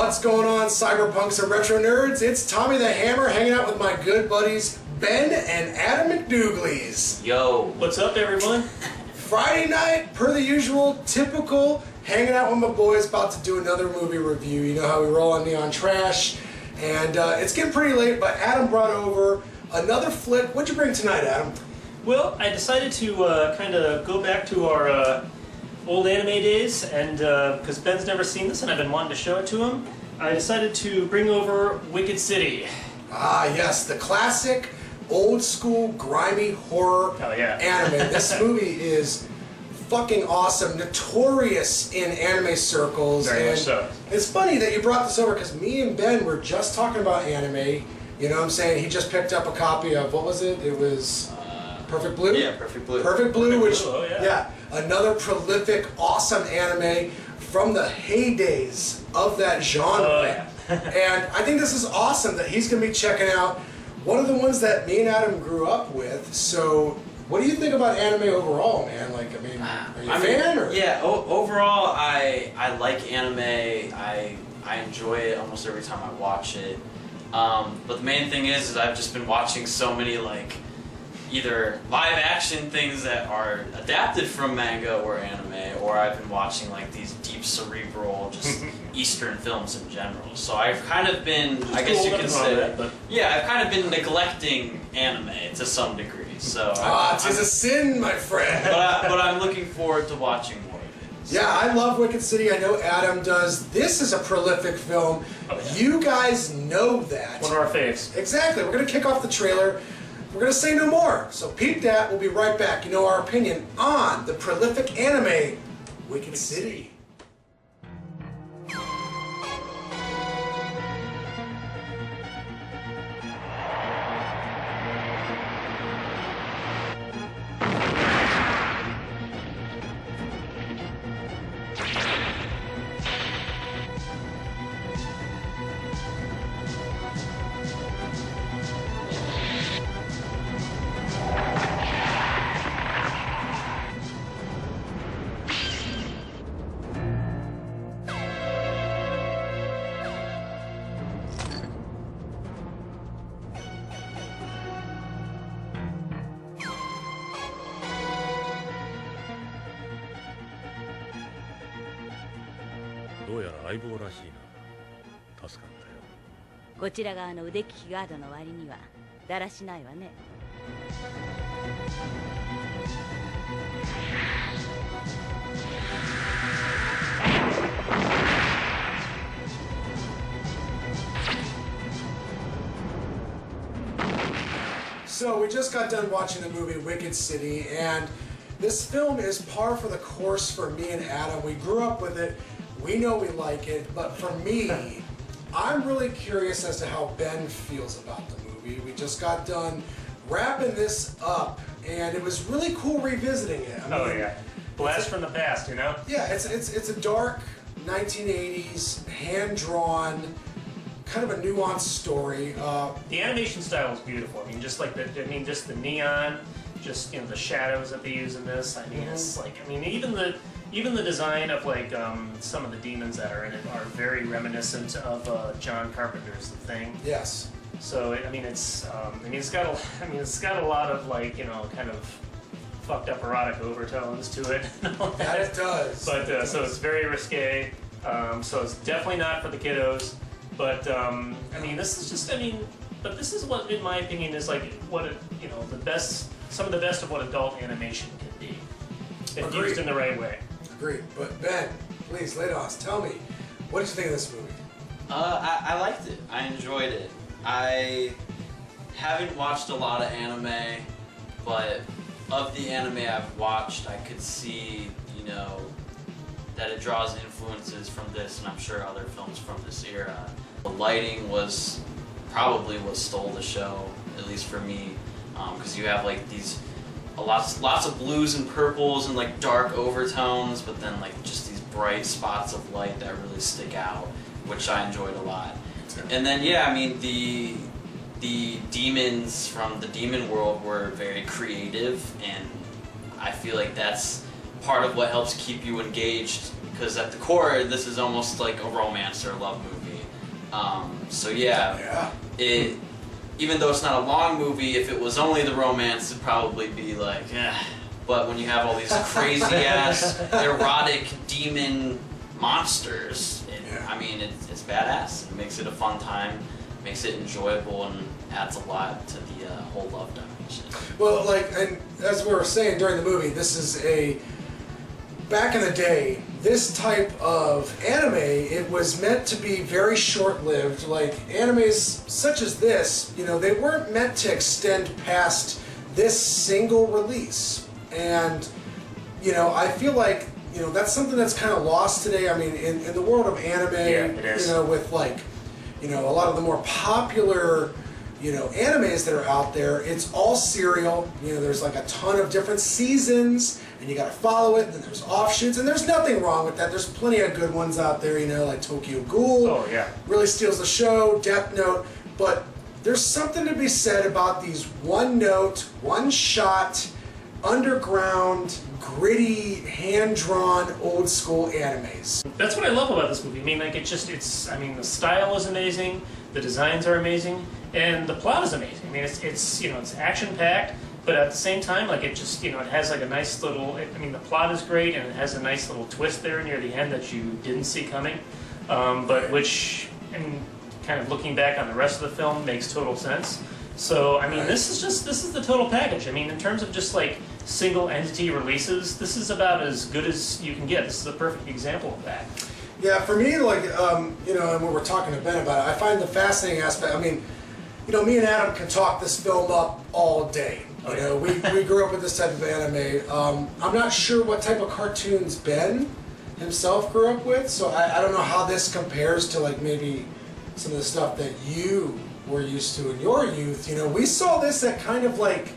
What's going on, cyberpunks and retro nerds? It's Tommy the Hammer hanging out with my good buddies Ben and Adam McDouglies. Yo, what's up, everyone? Friday night, per the usual, typical, hanging out with my boys, about to do another movie review. You know how we roll on Neon Trash, and it's getting pretty late, but Adam brought over another flick. What'd you bring tonight, Adam? Well, I decided to kind of go back to our old anime days, and because Ben's never seen this and I've been wanting to show it to him, I decided to bring over Wicked City. Ah, yes, the classic, old school, grimy horror anime. This movie is fucking awesome, notorious in anime circles. Very much so. It's funny that you brought this over because me and Ben were just talking about anime. You know what I'm saying? He just picked up a copy of, what was it? It was Perfect Blue? Yeah, Perfect Blue. Perfect Blue, which, oh, yeah, another prolific, awesome anime from the heydays of that genre. Oh, yeah. And I think this is awesome that he's going to be checking out one of the ones that me and Adam grew up with. So, what do you think about anime overall, man? Like, I mean, are you a fan? Or? Yeah, overall, I like anime. I enjoy it almost every time I watch it. But the main thing is I've just been watching so many, like, either live action things that are adapted from manga or anime, or I've been watching like these deep cerebral, just Eastern films in general. So I've kind of been, I guess you could say, I've kind of been neglecting anime to some degree. So it's a sin, my friend. but I'm looking forward to watching more of it. So. Yeah, I love Wicked City. I know Adam does. This is a prolific film. Oh, yeah. You guys know that. One of our faves. Exactly. We're going to kick off the trailer. We're going to say no more. So peep that. We'll be right back. You know our opinion on the prolific anime, Wicked City. どうやら相棒らしいな。助かったよ。こちら側の腕利きガードの割にはだらしないわね。So we just got done watching the movie Wicked City, and this film is par for the course for me and Adam. We grew up with it. We know we like it, but for me, I'm really curious as to how Ben feels about the movie. We just got done wrapping this up, and it was really cool revisiting it. I mean, blast from the past, you know? Yeah, it's a dark 1980s, hand-drawn, kind of a nuanced story. The animation style is beautiful. I mean, just the neon, just the shadows that they use in this. I mean, it's like, I mean, even the design of like some of the demons that are in it are very reminiscent of John Carpenter's The Thing. Yes. So I mean, it's got a lot of like kind of fucked up erotic overtones to it. That it does. But so it's very risque. So it's definitely not for the kiddos. But I mean, this is just but this is what, in my opinion, is like what some of the best of what adult animation can be, if used in the right way. Agreed. But Ben, please lay it on us. Tell me, what did you think of this movie? I liked it. I enjoyed it. I haven't watched a lot of anime, but of the anime I've watched, I could see, that it draws influences from this, and I'm sure other films from this era. The lighting was probably what stole the show, at least for me, because you have like these lots of blues and purples and like dark overtones, but then like just these bright spots of light that really stick out, which I enjoyed a lot. And then I mean the demons from the demon world were very creative, and I feel like that's part of what helps keep you engaged because at the core, this is almost like a romance or a love movie. So yeah, even though it's not a long movie, if it was only the romance, it'd probably be like, eh. But when you have all these crazy-ass, erotic demon monsters, I mean, it's badass. It makes it a fun time, makes it enjoyable, and adds a lot to the whole love dimension. Well, like, and as we were saying during the movie, this is back in the day, this type of anime, it was meant to be very short-lived. Like, animes such as this, you know, they weren't meant to extend past this single release. And, you know, I feel like, you know, that's something that's kind of lost today. I mean, in the world of anime, you know, with like, you know, a lot of the more popular, you know, animes that are out there, it's all serial. You know, there's like a ton of different seasons, and you got to follow it, and then there's offshoots, and there's nothing wrong with that. There's plenty of good ones out there, you know, like Tokyo Ghoul. Really steals the show, Death Note. But there's something to be said about these one-note, one-shot, underground, gritty, hand-drawn, old-school animes. That's what I love about this movie. I mean, like, I mean, the style is amazing, the designs are amazing, and the plot is amazing. I mean, it's you know, it's action-packed, but at the same time, like, it just, you know, it has like a nice little, I mean, the plot is great, and it has a nice little twist there near the end that you didn't see coming, but which, and kind of looking back on the rest of the film, makes total sense. So, I mean, this is the total package. I mean, in terms of just like single entity releases, this is about as good as you can get. This is a perfect example of that. Yeah, for me, like, you know, and when we're talking to Ben about it, I find the fascinating aspect, I mean, you know, me and Adam can talk this film up all day. You know, we grew up with this type of anime. I'm not sure what type of cartoons Ben himself grew up with, so I don't know how this compares to, like, maybe some of the stuff that you were used to in your youth. You know, we saw this at kind of like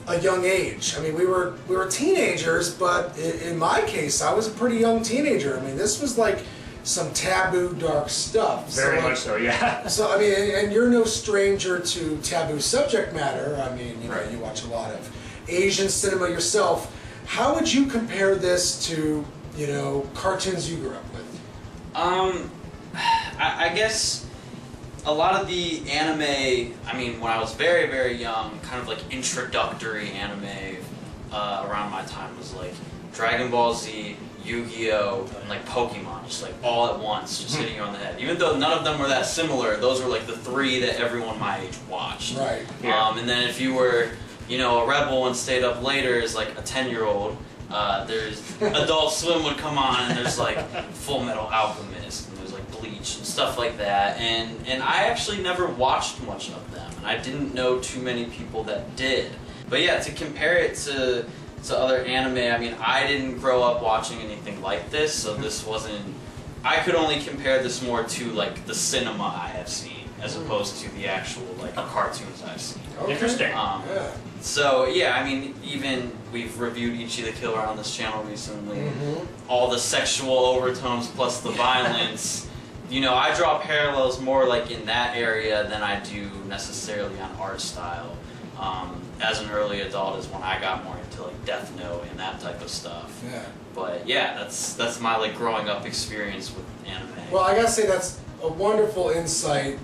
a young age. I mean, we were teenagers, but in my case, I was a pretty young teenager. I mean, this was like some taboo, dark stuff. Very much so, yeah. So, I mean, and you're no stranger to taboo subject matter. I mean, you know, you watch a lot of Asian cinema yourself. How would you compare this to, you know, cartoons you grew up with? I guess a lot of the anime, I mean, when I was very, very young, kind of like introductory anime around my time was like Dragon Ball Z, Yu-Gi-Oh, and like Pokemon, just like all at once, just hitting you on the head. Even though none of them were that similar, those were like the three that everyone my age watched. Right. And then if you were, you know, a rebel and stayed up later as like a 10-year-old, there's Adult Swim would come on, and there's like Full Metal Alchemist, and there's like Bleach and stuff like that. And I actually never watched much of them, and I didn't know too many people that did. But yeah, to compare it to other anime, I mean, I didn't grow up watching anything like this, so this wasn't. I could only compare this more to like the cinema I have seen, as opposed to the actual like cartoons I've seen. Okay. Interesting. So yeah, I mean, even we've reviewed Ichi the Killer on this channel recently. All the sexual overtones plus the violence. You know, I draw parallels more like in that area than I do necessarily on art style. As an early adult is when I got more into like Death Note and that type of stuff. Yeah. But yeah, that's my like growing up experience with anime. Well, I gotta say that's a wonderful insight,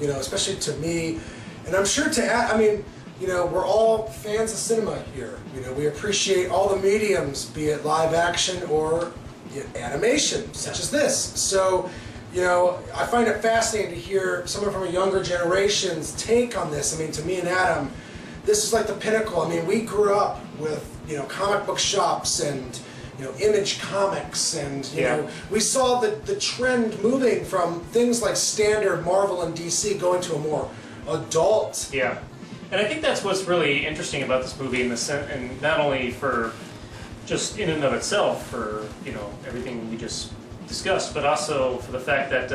you know, especially to me, and I'm sure I mean, you know, we're all fans of cinema here. You know, we appreciate all the mediums, be it live action or animation, such as this. So, you know, I find it fascinating to hear someone from a younger generation's take on this. I mean, to me and Adam, this is like the pinnacle. I mean, we grew up with, you know, comic book shops and, you know, Image Comics, and, you know, we saw the trend moving from things like standard Marvel and DC going to a more adult. Yeah. And I think that's what's really interesting about this movie in the sense, and not only for just in and of itself for, you know, everything we just discussed, but also for the fact that,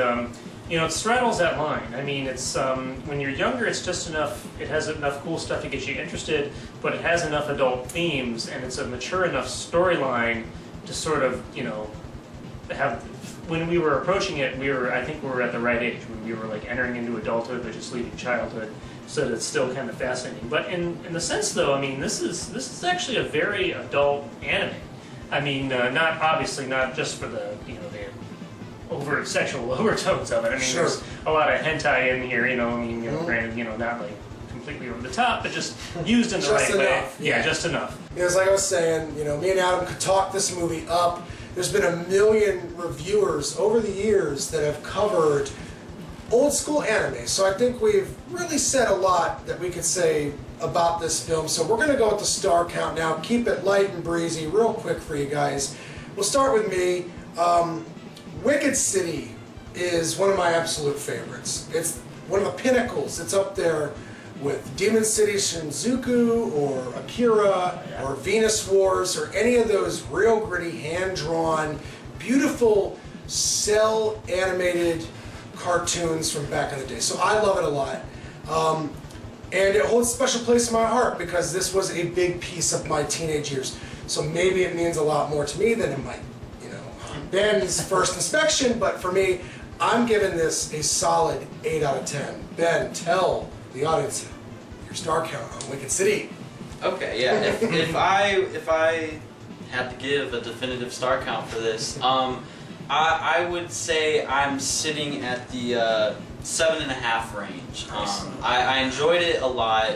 you know, it straddles that line. I mean, it's, when you're younger, it's just enough, it has enough cool stuff to get you interested, but it has enough adult themes, and it's a mature enough storyline to sort of, you know, have, when we were approaching it, I think we were at the right age, when we were like entering into adulthood, but just leaving childhood, so that it's still kind of fascinating. But in the sense though, I mean, this is actually a very adult anime. I mean, not obviously not just for the the overt sexual overtones of it. I mean, Sure. there's a lot of hentai in here. Granted, not like completely over the top, but just used in the Just right way. enough, Yeah, yeah. just enough. It's like I was saying, me and Adam could talk this movie up. There's been a million reviewers over the years that have covered old school anime, so I think we've really said a lot that we could say about this film. So we're going to go with the star count now. Keep it light and breezy, real quick for you guys. We'll start with me. Wicked City is one of my absolute favorites. It's one of the pinnacles. It's up there with Demon City Shinjuku or Akira or Venus Wars or any of those real gritty, hand-drawn, beautiful, cell animated cartoons from back in the day. So I love it a lot. And it holds a special place in my heart because this was a big piece of my teenage years. So maybe it means a lot more to me than it might, Ben's first inspection, but for me, I'm giving this a solid 8 out of 10. Ben, tell the audience your star count on Wicked City. Okay, yeah. If I had to give a definitive star count for this, I would say I'm sitting at the 7.5 range. I enjoyed it a lot,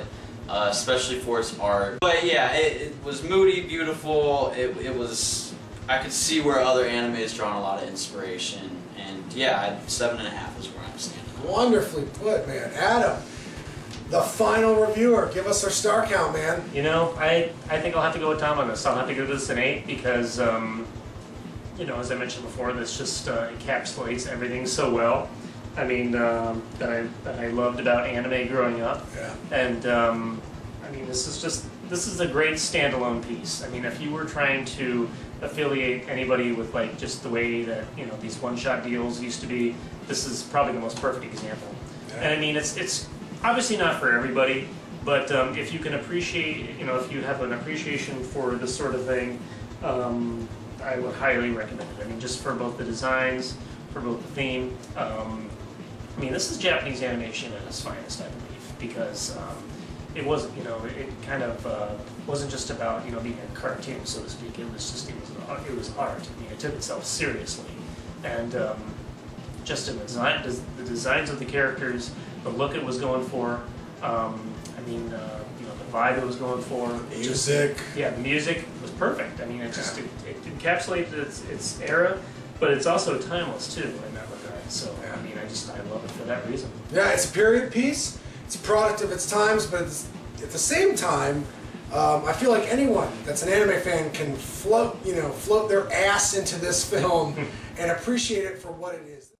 especially for its art. But yeah, it was moody, beautiful. It was. I could see where other animes drawn a lot of inspiration, and yeah, 7.5 is where I'm standing. Wonderfully put, man. Adam, the final reviewer, give us our star count, man. I think I'll have to go with Tom on this. I'll have to give this an 8 because, as I mentioned before, this just encapsulates everything so well. I mean, that I loved about anime growing up. Yeah. And, this is a great standalone piece. I mean, if you were trying to affiliate anybody with like just the way that these one-shot deals used to be, this is probably the most perfect example. Yeah. And I mean, it's obviously not for everybody, but if you can appreciate, if you have an appreciation for this sort of thing, I would highly recommend it. I mean, just for both the designs, for both the theme. This is Japanese animation at its finest, I believe, because it wasn't, it kind of wasn't just about being a cartoon, so to speak. It was art. I mean, it took itself seriously, and just in the designs of the characters, the look it was going for. The vibe it was going for. Music. The music was perfect. I mean, it encapsulated its era, but it's also timeless too in that regard. So Yeah. I love it for that reason. Yeah, it's a period piece. It's a product of its times, but at the same time, I feel like anyone that's an anime fan can float their ass into this film and appreciate it for what it is.